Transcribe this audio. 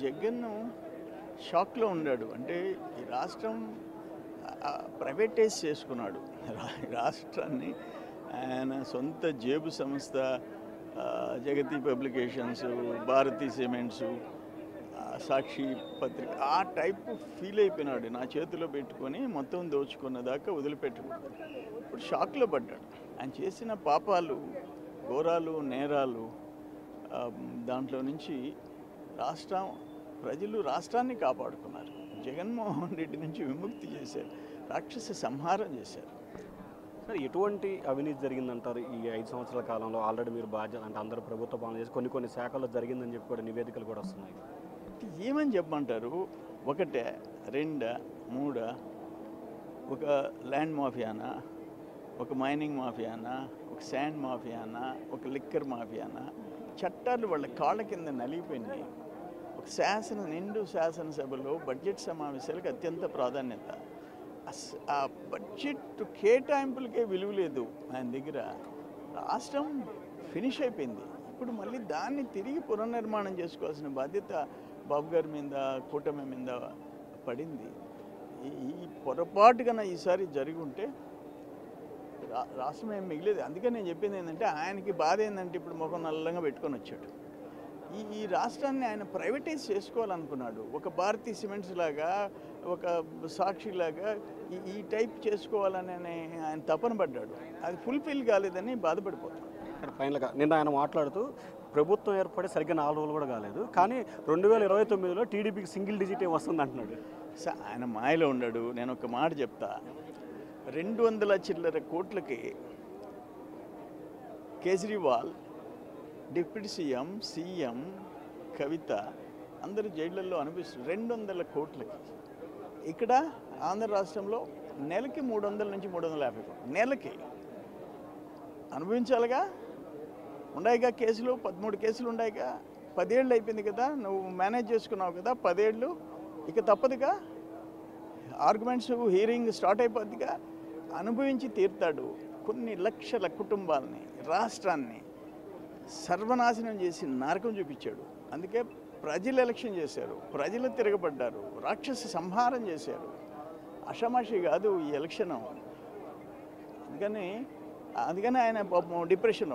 జగన్ షాక్లో ఉన్నాడు. అంటే ఈ రాష్ట్రం ప్రైవేటైజ్ చేసుకున్నాడు. రాష్ట్రాన్ని ఆయన సొంత జేబు సంస్థ, జగతి పబ్లికేషన్స్, భారతీ సిమెంట్స్, సాక్షి పత్రిక ఆ టైప్ ఫీల్ అయిపోయినాడు. నా చేతిలో పెట్టుకొని మొత్తం దోచుకున్న దాకా వదిలిపెట్టకూడదు. ఇప్పుడు షాక్లో పడ్డాడు. ఆయన చేసిన పాపాలు, ఘోరాలు, నేరాలు, దాంట్లో నుంచి ప్రజలు రాష్ట్రాన్ని కాపాడుకున్నారు. జగన్మోహన్ రెడ్డి నుంచి విముక్తి చేశారు, రాక్షస సంహారం చేశారు. సార్, ఎటువంటి అవినీతి జరిగిందంటారు ఈ 5 సంవత్సరాల కాలంలో? ఆల్రెడీ మీరు బాధ్యత అంటే అందరూ ప్రభుత్వ పాలన చేసి కొన్ని శాఖల్లో జరిగిందని చెప్పి కూడా నివేదికలు కూడా వస్తున్నాయి. ఏమని చెప్పమంటారు? ఒకటే, రెండా, మూడా? ఒక ల్యాండ్ మాఫియానా, ఒక మైనింగ్ మాఫియానా, ఒక శాండ్ మాఫియానా, ఒక లిక్కర్ మాఫియానా? చట్టాలు వాళ్ళ కాళ్ళ కింద నలిగిపోయినాయి. ఒక నిండు శాసనసభలో బడ్జెట్ సమావేశాలకు అత్యంత ప్రాధాన్యత. ఆ బడ్జెట్ కేటాయింపులకే విలువ లేదు ఆయన దగ్గర. రాష్ట్రం ఫినిష్ అయిపోయింది. ఇప్పుడు మళ్ళీ దాన్ని తిరిగి పునర్నిర్మాణం చేసుకోవాల్సిన బాధ్యత బాబు గారి మీద, కూటమి మీద పడింది. ఈ పొరపాటుగా ఈసారి జరిగి ఉంటే రాష్ట్రం ఏం మిగిలేదు. అందుకని నేను చెప్పింది ఏంటంటే, ఆయనకి బాధ ఏంటంటే ఇప్పుడు ముఖం నల్లంగా పెట్టుకొని వచ్చాడు. ఈ రాష్ట్రాన్ని ఆయన ప్రైవేటైజ్ చేసుకోవాలనుకున్నాడు. ఒక భారతీ సిమెంట్స్ లాగా, ఒక సాక్షి లాగా ఈ టైప్ చేసుకోవాలని ఆయన తపన పడ్డాడు. అది ఫుల్ఫిల్ కాలేదని బాధపడిపోతాడు. ఫైనల్గా నిన్న ఆయన మాట్లాడుతూ ప్రభుత్వం ఏర్పడి సరిగ్గా 4 రోజులు కూడా కాలేదు, కానీ 2029లో టీడీపీకి సింగిల్ డిజిటే వస్తుంది అంటున్నాడు. ఆయన మాయలో ఉన్నాడు. నేను ఒక మాట చెప్తా, 200 చిల్లర కోట్లకి కేజ్రీవాల్, డిప్యూటీ సీఎం కవిత అందరూ జైళ్ళల్లో అనిపిస్తుంది. 200 కోట్లకి. ఇక్కడ ఆంధ్ర రాష్ట్రంలో నెలకి 300 నుంచి 350 కోట్లు నెలకి అనుభవించాలిగా. ఉన్నాయిగా కేసులు, 13 కేసులు ఉన్నాయిగా. 10 ఏళ్ళు అయిపోయింది కదా, నువ్వు మేనేజ్ చేసుకున్నావు కదా 10 ఏళ్ళు. ఇక తప్పదుగా, ఆర్గ్యుమెంట్స్, హీరింగ్ స్టార్ట్ అయిపోద్దిగా. అనుభవించి తీరుతాడు. కొన్ని లక్షల కుటుంబాలని, రాష్ట్రాన్ని సర్వనాశనం చేసి నరకం చూపించాడు. అందుకే ప్రజలు ఎలక్షన్ చేశారు, ప్రజలు తిరగబడ్డారు, రాక్షస సంహారం చేశారు. అషమాషి కాదు ఈ ఎలక్షన్. అందుకని ఆయన పాపం డిప్రెషన్